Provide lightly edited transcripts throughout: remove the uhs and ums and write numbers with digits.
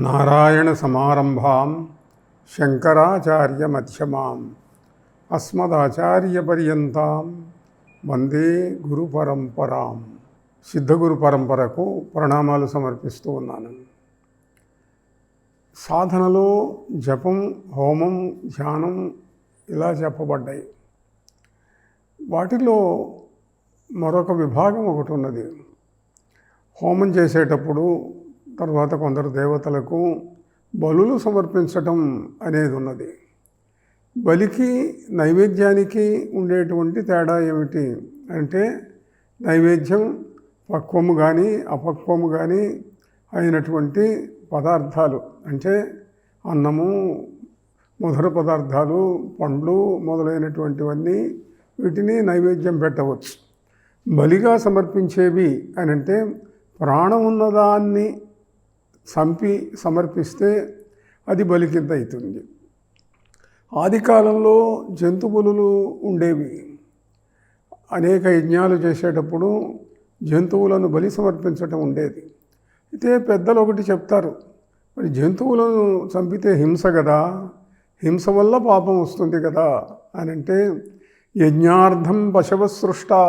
నారాయణ సమారంభాం శంకరాచార్య మధ్యమాం అస్మదాచార్యపర్యంతాం వందే గురు పరంపరాం. సిద్ధగురు పరంపరకు ప్రణామాలు సమర్పిస్తూ ఉన్నాను. సాధనలో జపం, హోమం, ధ్యానం ఇలా చెప్పబడ్డాయి. వాటిలో మరొక విభాగం ఒకటి ఉన్నది. హోమం చేసేటప్పుడు తర్వాత కొందరు దేవతలకు బలులు సమర్పించటం అనేది ఉన్నది. బలికి నైవేద్యానికి ఉండేటువంటి తేడా ఏమిటి అంటే, నైవేద్యం పక్వము కానీ అపక్వము కానీ అయినటువంటి పదార్థాలు, అంటే అన్నము, మధుర పదార్థాలు, పండ్లు మొదలైనటువంటివన్నీ వీటిని నైవేద్యం పెట్టవచ్చు. బలిగా సమర్పించేవి అని అంటే ప్రాణం ఉన్నదాన్ని చంపి సమర్పిస్తే అది బలి కింద అవుతుంది. ఆది కాలంలో జంతువులు ఉండేవి. అనేక యజ్ఞాలు చేసేటప్పుడు జంతువులను బలి సమర్పించటం ఉండేది. అయితే పెద్దలు ఒకటి చెప్తారు, మరి జంతువులను చంపితే హింస కదా, హింస వల్ల పాపం వస్తుంది కదా అని అంటే, యజ్ఞార్థం పశవ సృష్టా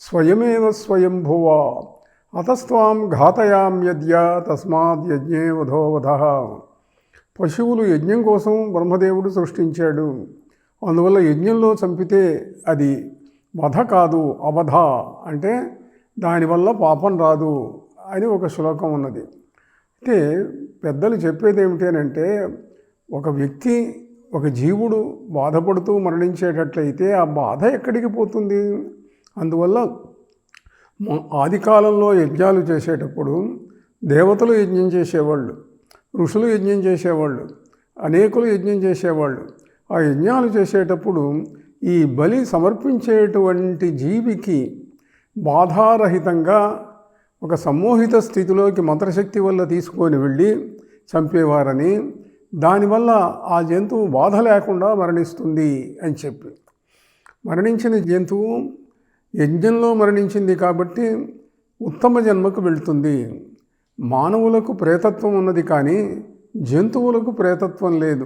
స్వయమేవ స్వయంభువ అతస్త్వాం ఘాతయామ్యద్య తస్మాత్ యజ్ఞే వధోవధ. పశువులు యజ్ఞం కోసం బ్రహ్మదేవుడు సృష్టించాడు, అందువల్ల యజ్ఞంలో చంపితే అది వధ కాదు, అవధ అంటే దానివల్ల పాపం రాదు అని ఒక శ్లోకం ఉన్నది. అంటే పెద్దలు చెప్పేది ఏమిటి అని అంటే, ఒక వ్యక్తి, ఒక జీవుడు బాధపడుతూ మరణించేటట్లయితే ఆ బాధ ఎక్కడికి పోతుంది? అందువల్ల ఆది కాలంలో యజ్ఞాలు చేసేటప్పుడు దేవతలు యజ్ఞం చేసేవాళ్ళు, ఋషులు యజ్ఞం చేసేవాళ్ళు, అనేకులు యజ్ఞం చేసేవాళ్ళు. ఆ యజ్ఞాలు చేసేటప్పుడు ఈ బలి సమర్పించేటువంటి జీవికి బాధారహితంగా ఒక సమ్మోహిత స్థితిలోకి మంత్రశక్తి వల్ల తీసుకొని వెళ్ళి చంపేవారని, దానివల్ల ఆ జంతువు బాధ లేకుండా మరణిస్తుంది అని చెప్పి, మరణించిన జంతువు యజ్ఞంలో మరణించింది కాబట్టి ఉత్తమ జన్మకు వెళ్తుంది. మానవులకు ప్రేతత్వం ఉన్నది కానీ జంతువులకు ప్రేతత్వం లేదు.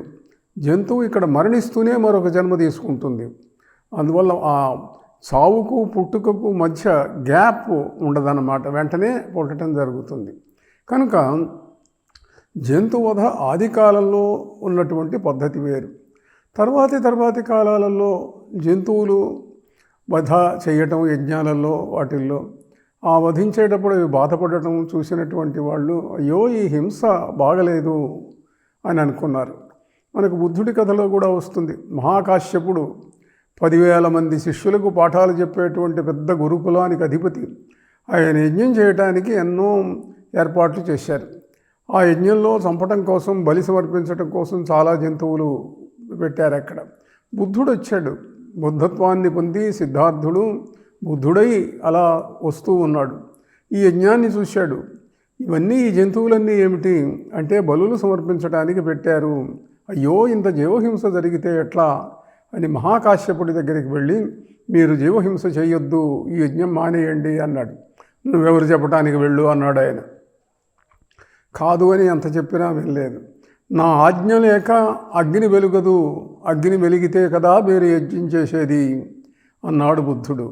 జంతువు ఇక్కడ మరణిస్తూనే మరొక జన్మ తీసుకుంటుంది. అందువల్ల ఆ చావుకు పుట్టుకకు మధ్య గ్యాప్ ఉండదన్నమాట, వెంటనే పుట్టడం జరుగుతుంది. కనుక జంతువధ ఆది కాలంలో ఉన్నటువంటి పద్ధతి వేరు. తర్వాతి కాలాలలో జంతువులు వధ చేయటం, యజ్ఞాలలో వాటిల్లో ఆ వధించేటప్పుడు అవి బాధపడటం చూసినటువంటి వాళ్ళు, అయ్యో ఈ హింస బాగలేదు అని అనుకున్నారు. మనకు బుద్ధుడి కథలో కూడా వస్తుంది. మహాకాశ్యపుడు 10,000 మంది శిష్యులకు పాఠాలు చెప్పేటువంటి పెద్ద గురుకులానికి అధిపతి. ఆయన యజ్ఞం చేయడానికి ఎన్నో ఏర్పాట్లు చేశారు. ఆ యజ్ఞంలో చంపటం కోసం, బలి సమర్పించడం కోసం చాలా జంతువులు పెట్టారు అక్కడ. బుద్ధుడు వచ్చాడు. బుద్ధత్వాన్ని పొంది సిద్ధార్థుడు బుద్ధుడై అలా వస్తూ ఉన్నాడు. ఈ యజ్ఞాన్ని చూశాడు. ఇవన్నీ, ఈ జంతువులన్నీ ఏమిటి అంటే బలులు సమర్పించడానికి పెట్టారు. అయ్యో ఇంత జీవహింస జరిగితే ఎట్లా అని మహాకాశ్యపుడి దగ్గరికి వెళ్ళి, మీరు జీవహింస చేయొద్దు, ఈ యజ్ఞం మానేయండి అన్నాడు. నువ్వెవరు చెప్పడానికి వెళ్ళు అన్నాడు ఆయన. కాదు అని ఎంత చెప్పినా వెళ్ళలేదు. నా ఆజ్ఞ లేక అగ్ని వెలుగదు, అగ్ని వెలిగితే కదా మీరు యజ్ఞం చేసేది అన్నాడు బుద్ధుడు.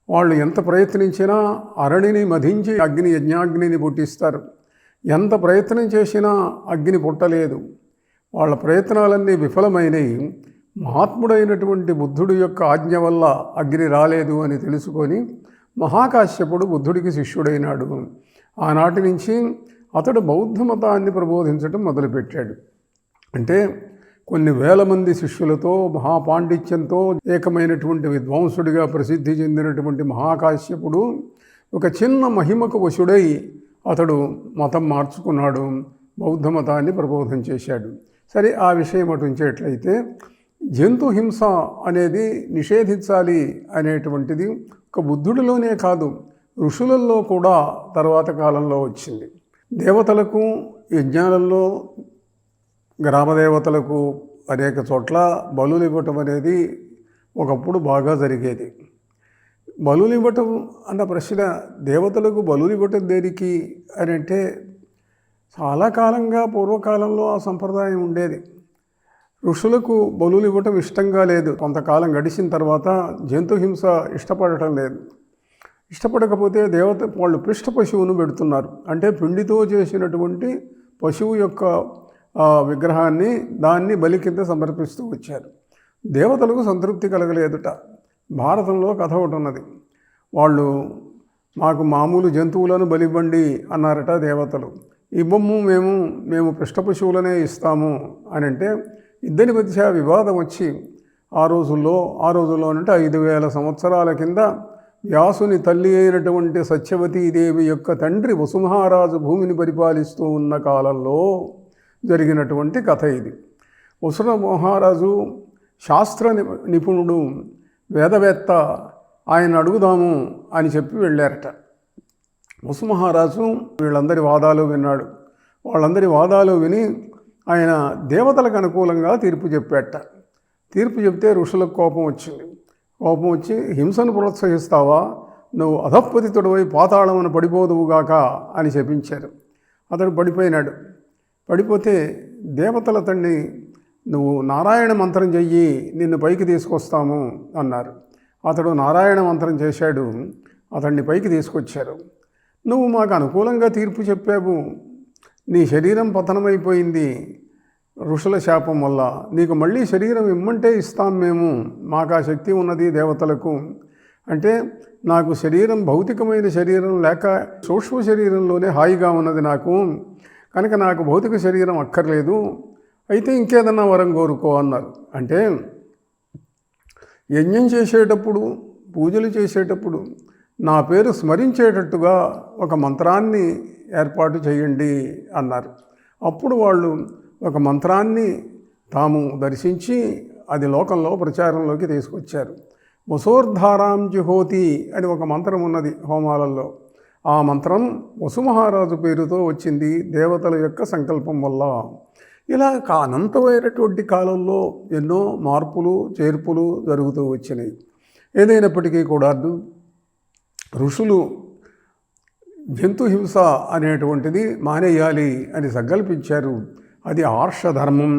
వాళ్ళు ఎంత ప్రయత్నించినా అరణిని మధించి యజ్ఞాగ్నిని పుట్టిస్తారు. ఎంత ప్రయత్నం చేసినా అగ్ని పుట్టలేదు. వాళ్ళ ప్రయత్నాలన్నీ విఫలమైనవి. మహాత్ముడైనటువంటి బుద్ధుడి యొక్క ఆజ్ఞ వల్ల అగ్ని రాలేదు అని తెలుసుకొని మహాకాశ్యపుడు బుద్ధుడికి శిష్యుడైనాడు. ఆనాటి నుంచి అతడు బౌద్ధ మతాన్ని ప్రబోధించడం మొదలుపెట్టాడు. అంటే కొన్ని వేల మంది శిష్యులతో, మహాపాండిత్యంతో ఏకమైనటువంటి విద్వాంసుడిగా ప్రసిద్ధి చెందినటువంటి మహాకాశ్యపుడు ఒక చిన్న మహిమకు వశుడై అతడు మతం మార్చుకున్నాడు, బౌద్ధ మతాన్ని ప్రబోధం చేశాడు. సరే, ఆ విషయం అటుంచేట్లయితే, జంతు హింస అనేది నిషేధించాలి అనేటువంటిది ఒక బుద్ధుడిలోనే కాదు, ఋషులలో కూడా తర్వాత కాలంలో వచ్చింది. దేవతలకు యజ్ఞాలలో, గ్రామదేవతలకు అనేక చోట్ల బలులు ఇవ్వటం అనేది ఒకప్పుడు బాగా జరిగేది. బలులు ఇవ్వటం అన్న ప్రశ్న, దేవతలకు బలులు ఇవ్వటం దేనికి అని అంటే, చాలా కాలంగా పూర్వకాలంలో ఆ సంప్రదాయం ఉండేది. ఋషులకు బలులు ఇవ్వటం ఇష్టంగా లేదు. కొంతకాలం గడిచిన తర్వాత జంతుహింస ఇష్టపడటం లేదు. ఇష్టపడకపోతే వాళ్ళు పిష్ట పశువును పెడుతున్నారు. అంటే పిండితో చేసినటువంటి పశువు యొక్క విగ్రహాన్ని దాన్ని బలి కింద సమర్పిస్తూ వచ్చారు. దేవతలకు సంతృప్తి కలగలేదుట. భారతంలో కథ ఒకటి ఉన్నది. వాళ్ళు మాకు మామూలు జంతువులను బలివ్వండి అన్నారట దేవతలు. ఇవ్వము, మేము పిష్ట పశువులనే ఇస్తాము అని అంటే ఇద్దరి మధ్య వివాదం వచ్చి ఆ రోజుల్లో అంటే 5000 సంవత్సరాల కింద వ్యాసుని తల్లి అయినటువంటి సత్యవతీదేవి యొక్క తండ్రి వసుమహారాజు భూమిని పరిపాలిస్తూ ఉన్న కాలంలో జరిగినటువంటి కథ ఇది. వసుర మహారాజు శాస్త్ర నిపుణుడు, వేదవేత్త, ఆయన అడుగుదాము అని చెప్పి వెళ్ళారట. వసుమహారాజు వీళ్ళందరి వాదాలు విన్నాడు. వాళ్ళందరి వాదాలు విని ఆయన దేవతలకు అనుకూలంగా తీర్పు చెప్పాట. తీర్పు చెప్తే ఋషులకు కోపం వచ్చి హింసను ప్రోత్సహిస్తావా, నువ్వు అధఃపతితుడివై పాతాళమున పడిపోదువుగాక అని చెప్పించారు. అతడు పడిపోయినాడు. పడిపోతే దేవతల తండ్రి, నువ్వు నారాయణ మంత్రం చెయ్యి, నిన్ను పైకి తీసుకొస్తాము అన్నారు. అతడు నారాయణ మంత్రం చేశాడు. అతన్ని పైకి తీసుకొచ్చారు. నువ్వు మాకు అనుకూలంగా తీర్పు చెప్పావు, నీ శరీరం పతనమైపోయింది ఋషుల శాపం వల్ల, నీకు మళ్ళీ శరీరం ఇమ్మంటే ఇస్తాం మేము, మాకు ఆ శక్తి ఉన్నది దేవతలకు. అంటే నాకు శరీరం భౌతికమైన శరీరం లేక సూక్ష్మ శరీరంలోనే హాయిగా ఉన్నది నాకు, కనుక నాకు భౌతిక శరీరం అక్కర్లేదు, అయితే ఇంకేదన్నా వరం కోరుకో అన్నారు. అంటే యజ్ఞం చేసేటప్పుడు, పూజలు చేసేటప్పుడు నా పేరు స్మరించేటట్టుగా ఒక మంత్రాన్ని ఏర్పాటు చేయండి అన్నారు. అప్పుడు వాళ్ళు ఒక మంత్రాన్ని తాము దర్శించి అది లోకంలో ప్రచారంలోకి తీసుకొచ్చారు. వసోర్ధారాం జుహోతి అని ఒక మంత్రం ఉన్నది హోమాలలో. ఆ మంత్రం వసుమహారాజు పేరుతో వచ్చింది దేవతల యొక్క సంకల్పం వల్ల. ఇలా అనంతమైనటువంటి కాలంలో ఎన్నో మార్పులు చేర్పులు జరుగుతూ వచ్చినాయి. ఏదైనప్పటికీ కూడా ఋషులు జంతుహింస అనేటువంటిది మానేయాలి అని సంకల్పించారు. అది ఆర్షధర్మం,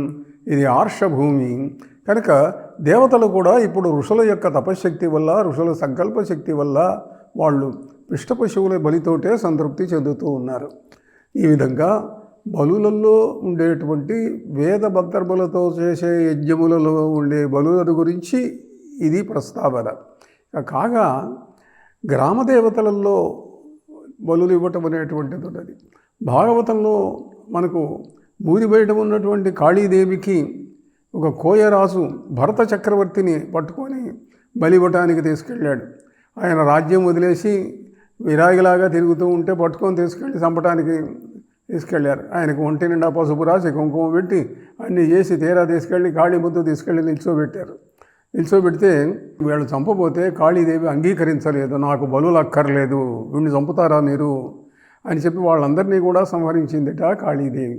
ఇది ఆర్షభూమి. కనుక దేవతలు కూడా ఇప్పుడు ఋషుల యొక్క తపశ్శక్తి వల్ల, ఋషుల సంకల్ప శక్తి వల్ల వాళ్ళు పిష్ట పశువుల బలితోటే సంతృప్తి చెందుతూ ఉన్నారు. ఈ విధంగా బలులలో ఉండేటువంటి వేదబద్ధర్ములతో చేసే యజ్ఞములలో ఉండే బలుల గురించి ఇది ప్రస్తావన. కాగా గ్రామదేవతలలో బలులు ఇవ్వటం అనేటువంటిది ఉన్నది. భాగవతంలో మనకు బూది బయట ఉన్నటువంటి కాళీదేవికి ఒక కోయరాజు భరత చక్రవర్తిని పట్టుకొని బలి ఇవ్వటానికి తీసుకెళ్ళాడు. ఆయన రాజ్యం వదిలేసి విరాగిలాగా తిరుగుతూ ఉంటే పట్టుకొని తీసుకెళ్ళి చంపడానికి తీసుకెళ్ళారు. ఆయనకు ఒంటి నిండా పసుపు రాసి కుంకుమ పెట్టి అన్నీ చేసి తీరా తీసుకెళ్ళి కాళీ ముద్దు తీసుకెళ్ళి నిల్చోబెడితే వీళ్ళు చంపబోతే కాళీదేవి అంగీకరించలేదు. నాకు బలులు అక్కర్లేదు, వీడిని చంపుతారా మీరు అని చెప్పి వాళ్ళందరినీ కూడా సంహరించిందిట కాళీదేవి.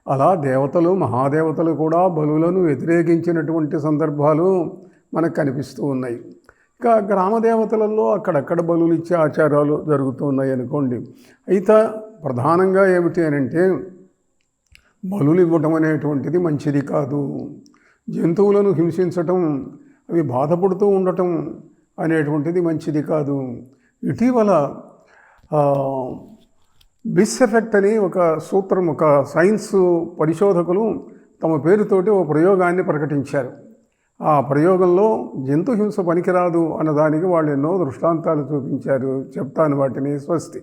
అలా దేవతలు, మహాదేవతలు కూడా బలులను వ్యతిరేకించినటువంటి సందర్భాలు మనకు కనిపిస్తూ ఉన్నాయి. ఇంకా గ్రామదేవతలలో అక్కడక్కడ బలులు ఇచ్చే ఆచారాలు జరుగుతూ ఉన్నాయి అనుకోండి. అయితే ప్రధానంగా ఏమిటి అని అంటే బలులు ఇవ్వటం అనేటువంటిది మంచిది కాదు. జంతువులను హింసించటం, అవి బాధపడుతూ ఉండటం అనేటువంటిది మంచిది కాదు. ఇటీవల బిస్ ఎఫెక్ట్ అని ఒక సూత్రం, ఒక సైన్స్ పరిశోధకులు తమ పేరుతోటి ఒక ప్రయోగాన్ని ప్రకటించారు. ఆ ప్రయోగంలో జంతుహింస పనికిరాదు అన్నదానికి వాళ్ళు ఎన్నో దృష్టాంతాలు చూపించారు. చెప్తాను వాటిని. స్వస్తి.